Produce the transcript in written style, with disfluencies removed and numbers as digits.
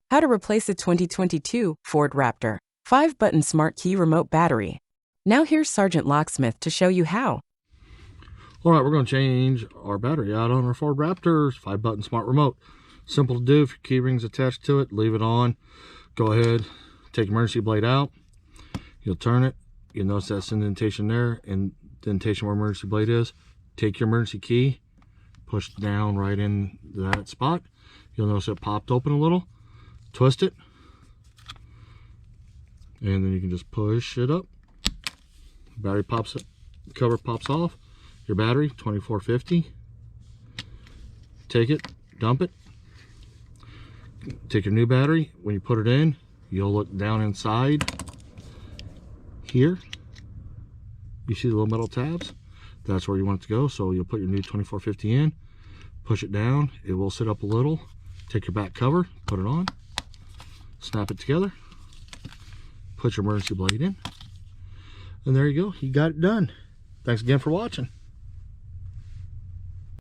How to replace a 2022 Ford Raptor 5-button smart key remote battery. Now here's Sergeant Locksmith to show you how. All right, we're going to change our battery out on our Ford Raptor's 5-button smart remote. Simple to do. If your key ring's attached to it, leave it on. Go ahead, take your emergency blade out. You'll turn it. You'll notice that indentation there, indentation where emergency blade is. Take your emergency key, push down right in that spot. You'll notice it popped open a little. Twist it, and then you can just push it up. Battery pops up, cover pops off. Your battery, 2450. Take it, dump it. Take your new battery. When you put it in, you'll look down inside here. You see the little metal tabs? That's where you want it to go. So you'll put your new 2450 in, push it down. It will sit up a little. Take your back cover, put it on, snap it together, put your emergency blade in, and there you go. You got it done. Thanks again for watching.